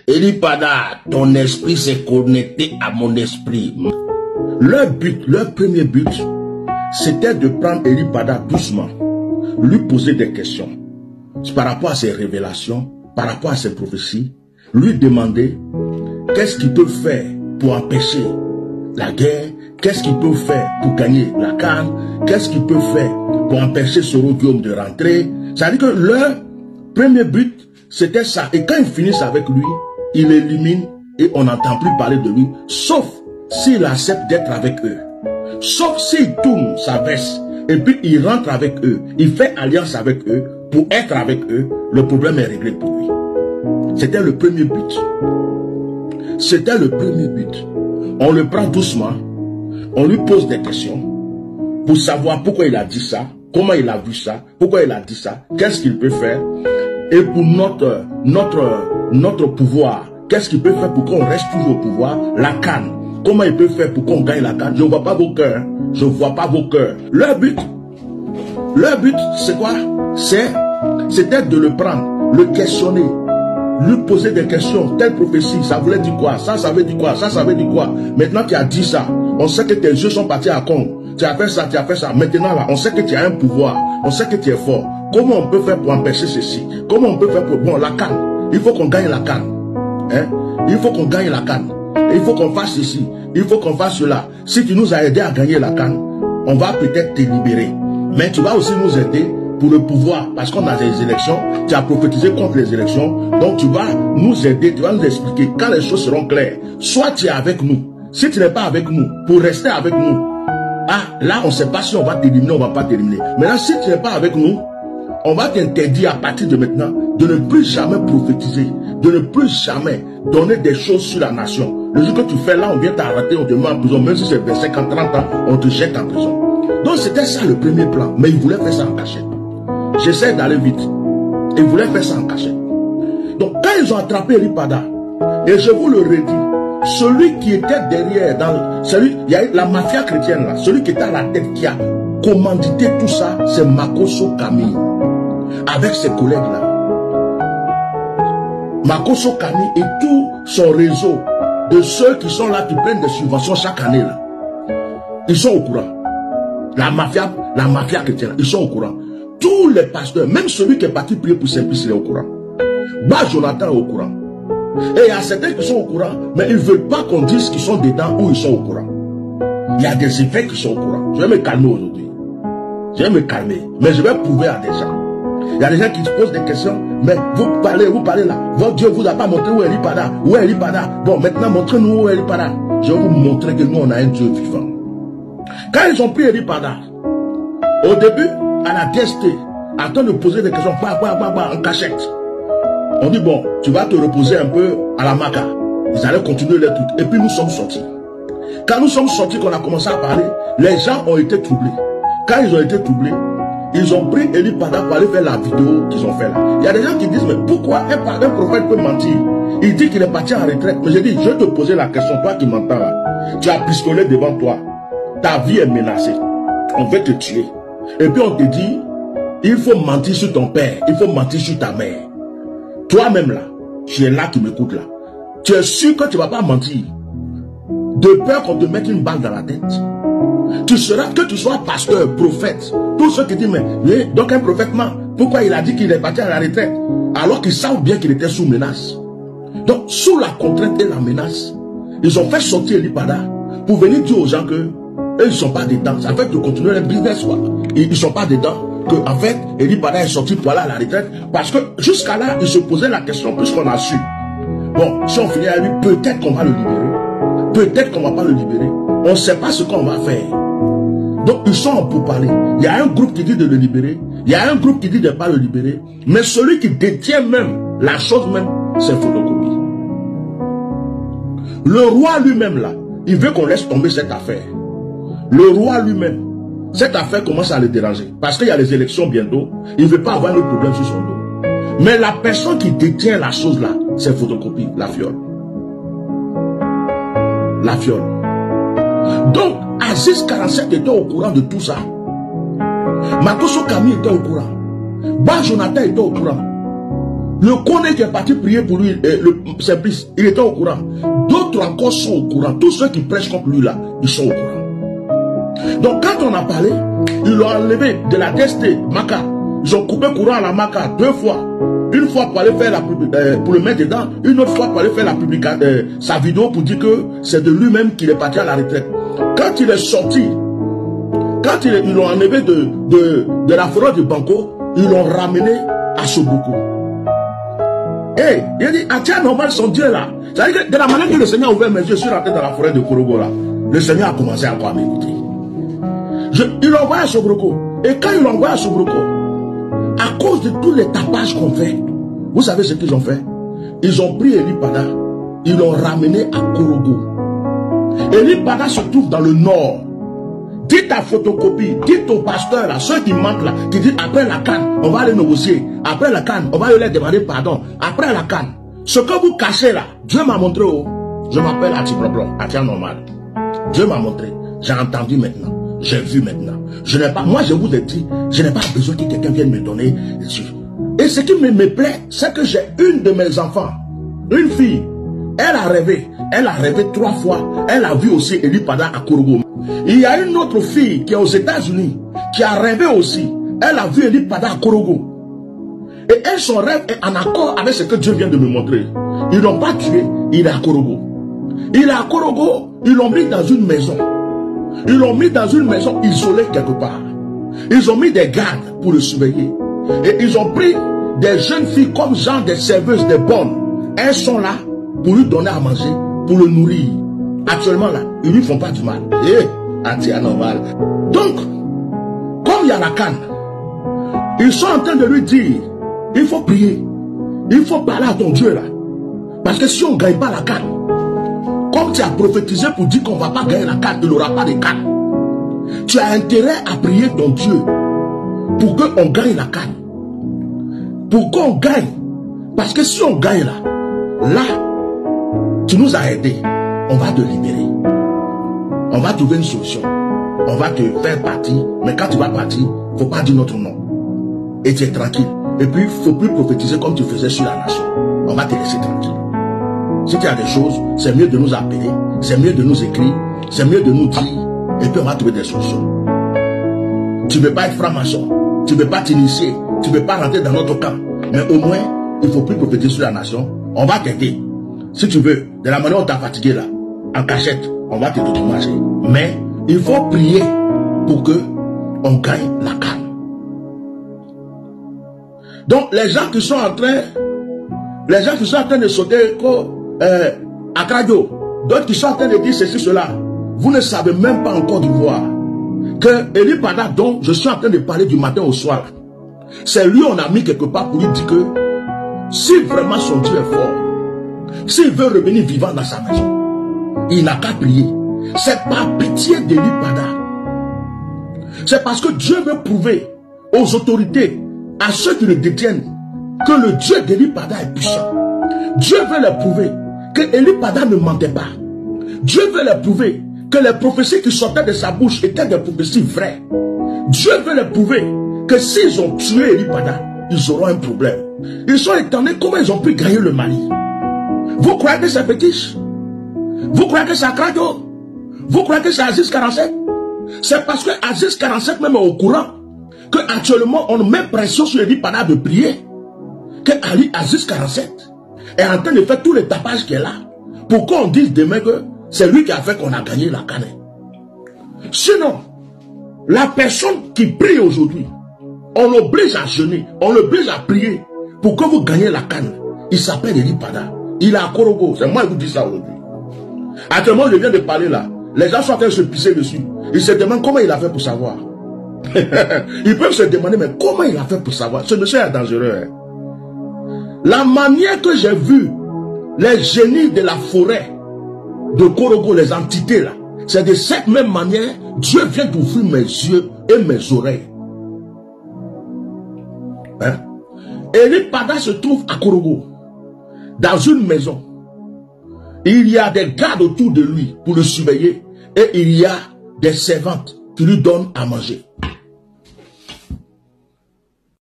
Eli Pada, ton esprit s'est connecté à mon esprit. Leur premier but, c'était de prendre Eli Pada doucement, lui poser des questions par rapport à ses révélations, par rapport à ses prophéties, lui demander qu'est-ce qu'il peut faire pour empêcher la guerre, qu'est-ce qu'il peut faire pour gagner la CAN, qu'est-ce qu'il peut faire pour empêcher Soro Guillaume de rentrer. C'est-à-dire que leur premier but, c'était ça. Et quand ils finissent avec lui, ils l'éliminent et on n'entend plus parler de lui, sauf s'il accepte d'être avec eux. Sauf s'il tourne sa veste et puis il rentre avec eux, il fait alliance avec eux pour être avec eux, le problème est réglé pour lui. C'était le premier but. C'était le premier but. On le prend doucement, on lui pose des questions pour savoir pourquoi il a dit ça, comment il a vu ça, pourquoi il a dit ça, qu'est-ce qu'il peut faire. Et pour notre pouvoir, qu'est-ce qu'il peut faire pour qu'on reste toujours au pouvoir? La CAN. Comment il peut faire pour qu'on gagne la CAN? Je ne vois pas vos cœurs. Je ne vois pas vos cœurs. Leur but, c'est quoi? C'était de le prendre, le questionner, lui poser des questions. Telle prophétie, ça voulait dire quoi? Ça veut dire quoi? Ça veut dire quoi? Maintenant tu as dit ça, on sait que tes yeux sont partis à con. Tu as fait ça, tu as fait ça. Maintenant là, on sait que tu as un pouvoir. On sait que tu es fort. Comment on peut faire pour empêcher ceci? Comment on peut faire pour... Bon, la CAN. Il faut qu'on gagne la CAN. Hein? Il faut qu'on gagne la CAN. Il faut qu'on fasse ceci. Il faut qu'on fasse cela. Si tu nous as aidé à gagner la CAN, on va peut-être te libérer. Mais tu vas aussi nous aider pour le pouvoir. Parce qu'on a des élections. Tu as prophétisé contre les élections. Donc tu vas nous aider. Tu vas nous expliquer quand les choses seront claires. Soit tu es avec nous. Si tu n'es pas avec nous, pour rester avec nous, ah, là, on ne sait pas si on va t'éliminer ou on ne va pas t'éliminer. Maintenant, si tu n'es pas avec nous, on va t'interdire à partir de maintenant de ne plus jamais prophétiser, de ne plus jamais donner des choses sur la nation. Le jour que tu fais là, on vient t'arrêter, on te met en prison. Même si c'est 25 ans, 30 ans, on te jette en prison. Donc, c'était ça le premier plan. Mais il voulait faire ça en cachette. J'essaie d'aller vite. Il voulait faire ça en cachette. Donc, quand ils ont attrapé Eli Pada, et je vous le redis, celui qui était derrière, il y a la mafia chrétienne là, celui qui était à la tête, qui a commandité tout ça, c'est Makoso Camille, avec ses collègues là. Makoso Camille et tout son réseau de ceux qui sont là, qui prennent des subventions chaque année là, ils sont au courant. La mafia chrétienne, ils sont au courant. Tous les pasteurs, même celui qui est parti prier pour Saint-Pierre, il est au courant. Bah, Jonathan est au courant. Et il y a certains qui sont au courant, mais ils ne veulent pas qu'on dise qu'ils sont dedans ou ils sont au courant. Il y a des évêques qui sont au courant. Je vais me calmer aujourd'hui. Je vais me calmer. Mais je vais prouver à des gens. Il y a des gens qui se posent des questions. Mais vous parlez là. Votre Dieu vous a pas montré où est Eli Pada. Où est Eli Pada? Bon, maintenant montrez-nous où est Eli Pada. Je vais vous montrer que nous on a un Dieu vivant. Quand ils ont pris Eli Pada, au début, à la DST, attends de poser des questions, en cachette. On dit, bon, tu vas te reposer un peu à la maca. Ils allaient continuer les trucs. Et puis nous sommes sortis. Quand nous sommes sortis, qu'on a commencé à parler, les gens ont été troublés. Quand ils ont été troublés, ils ont pris Eli Pada pour aller faire la vidéo qu'ils ont fait là. Il y a des gens qui disent, mais pourquoi un prophète peut mentir? Il dit qu'il est parti en retraite. Mais j'ai dit, je vais te poser la question, toi qui m'entends là. Tu as pistolet devant toi. Ta vie est menacée. On veut te tuer. Et puis on te dit, il faut mentir sur ton père. Il faut mentir sur ta mère. Toi-même là, tu es là qui m'écoute là. Tu es sûr que tu ne vas pas mentir. De peur qu'on te mette une balle dans la tête. Tu seras, que tu sois pasteur, prophète. Tous ceux qui disent, mais donc un prophète ment. Pourquoi il a dit qu'il est parti à la retraite? Alors qu'ils savent bien qu'il était sous menace. Donc, sous la contrainte et la menace, ils ont fait sortir Eli Pada pour venir dire aux gens que eux, ils ne sont pas dedans. Ça fait de continuer le business, quoi. Ils ne sont pas dedans. Que en fait, Eli Pada est sorti pour aller à la retraite. Parce que jusqu'à là, ils se posaient la question, puisqu'on a su. Bon, si on finit à lui, peut-être qu'on va le libérer. Peut-être qu'on ne va pas le libérer. On ne sait pas ce qu'on va faire. Donc, ils sont en pourparlers. Il y a un groupe qui dit de le libérer. Il y a un groupe qui dit de ne pas le libérer. Mais celui qui détient même la chose même, c'est photocopie. Le roi lui-même, là, il veut qu'on laisse tomber cette affaire. Le roi lui-même, cette affaire commence à le déranger. Parce qu'il y a les élections bientôt. Il ne veut pas avoir de problème sur son dos. Mais la personne qui détient la chose là, c'est photocopie, la fiole. La fiole. Donc, Aziz 47 était au courant de tout ça. Makoso Camille était au courant. Bah Jonathan était au courant. Le Koné qui est parti prier pour lui, le Simplice, il était au courant. D'autres encore sont au courant. Tous ceux qui prêchent contre lui là, ils sont au courant. Donc quand on a parlé, ils l'ont enlevé de la DST, Maca. Ils ont coupé courant à la Maca 2 fois. Une fois pour aller faire pour le mettre dedans, une autre fois pour aller faire sa vidéo pour dire que c'est de lui-même qu'il est parti à la retraite. Quand il est sorti, quand ils l'ont enlevé de la forêt de Banco, ils l'ont ramené à Soboko. Et il a dit, ah tiens, normal, son Dieu là. C'est-à-dire que de la manière que le Seigneur a ouvert mes yeux, je suis rentré dans la forêt de Korogo là. Le Seigneur a commencé encore à m'écouter. Il l'a envoyé à Sobroko. Et quand il l'a envoyé à Sobroko, à cause de tous les tapages qu'on fait, vous savez ce qu'ils ont fait? Ils ont pris Eli Pada, ils l'ont ramené à Korogo. Eli Pada se trouve dans le nord. Dites à photocopie, dites au pasteur là, ceux qui mentent là, qui disent après la canne, on va aller négocier. Après la canne, on va aller demander pardon. Après la canne, ce que vous cachez là, Dieu m'a montré. Oh, je m'appelle Atiproblon, Atia Normal. Dieu m'a montré. J'ai entendu maintenant. J'ai vu maintenant. Je n'ai pas, moi je vous ai dit, je n'ai pas besoin que quelqu'un vienne me donner. Et ce qui me plaît, c'est que j'ai une de mes enfants, une fille, elle a rêvé 3 fois, elle a vu aussi Eli Pada à Korogo. Il y a une autre fille qui est aux États-Unis, qui a rêvé aussi, elle a vu Eli Pada à Korogo. Et elle, son rêve est en accord avec ce que Dieu vient de me montrer. Ils l'ont pas tué, il est à Korogo. Il est à Korogo, ils l'ont mis dans une maison. Ils l'ont mis dans une maison isolée quelque part. Ils ont mis des gardes pour le surveiller. Et ils ont pris des jeunes filles comme genre des serveuses, des bonnes. Elles sont là pour lui donner à manger, pour le nourrir. Actuellement là, ils lui font pas du mal. Anti-anormal. Donc, comme il y a la canne, ils sont en train de lui dire, il faut prier. Il faut parler à ton Dieu là. Parce que si on ne gagne pas la canne, comme tu as prophétisé pour dire qu'on ne va pas gagner la canne, il n'aura pas de canne. Tu as intérêt à prier ton Dieu pour qu'on gagne la canne. Pour qu'on gagne. Parce que si on gagne là, tu nous as aidés. On va te libérer. On va trouver une solution. On va te faire partir. Mais quand tu vas partir, il ne faut pas dire notre nom. Et tu es tranquille. Et puis, il ne faut plus prophétiser comme tu faisais sur la nation. On va te laisser tranquille. Si tu as des choses, c'est mieux de nous appeler, c'est mieux de nous écrire, c'est mieux de nous dire, et puis on va trouver des solutions. Tu ne veux pas être franc-maçon, tu ne veux pas t'initier, tu ne veux pas rentrer dans notre camp, mais au moins, il ne faut plus prophétiser sur la nation, on va t'aider. Si tu veux, de la manière dont tu as fatigué là, en cachette, on va te dédommager. Mais il faut prier pour que on gagne la canne. Donc les gens qui sont en train de sauter à Kradio, d'autres qui sont en train de dire ceci, cela, vous ne savez même pas encore d'Ivoire que Eli Pada, dont je suis en train de parler du matin au soir, c'est lui on a mis quelque part pour lui dire que si vraiment son Dieu est fort, s'il veut revenir vivant dans sa maison, il n'a qu'à prier. C'est par pitié d'Eli Pada. C'est parce que Dieu veut prouver aux autorités, à ceux qui le détiennent, que le Dieu d'Eli Pada est puissant. Dieu veut leur prouver que Eli Pada ne mentait pas. Dieu veut leur prouver que les prophéties qui sortaient de sa bouche étaient des prophéties vraies. Dieu veut leur prouver que s'ils ont tué Eli Pada, ils auront un problème. Ils sont étonnés comment ils ont pu gagner le Mali. Vous croyez que c'est Pétiche? Vous croyez que c'est Akradio? Vous croyez que c'est Aziz 47? C'est parce que Aziz 47 même est au courant que actuellement on met pression sur Eli Pada de prier, que Ali Aziz 47 est en train de faire tous les tapages qu'il est là pour qu'on dise demain que c'est lui qui a fait qu'on a gagné la canne. Sinon, la personne qui prie aujourd'hui, on l'oblige à jeûner, on l'oblige à prier pour que vous gagnez la canne. Il s'appelle Eli Pada. Il est à Korogo. C'est moi qui vous dis ça aujourd'hui. Actuellement, je viens de parler là. Les gens sont en train de se pisser dessus. Ils se demandent comment il a fait pour savoir. Ils peuvent se demander, mais comment il a fait pour savoir? Ce monsieur est dangereux. Hein? La manière que j'ai vu les génies de la forêt de Korogo, les entités là, c'est de cette même manière, Dieu vient d'ouvrir mes yeux et mes oreilles. Hein? Eli Pada se trouve à Korogo, dans une maison. Il y a des gardes autour de lui pour le surveiller et il y a des servantes qui lui donnent à manger.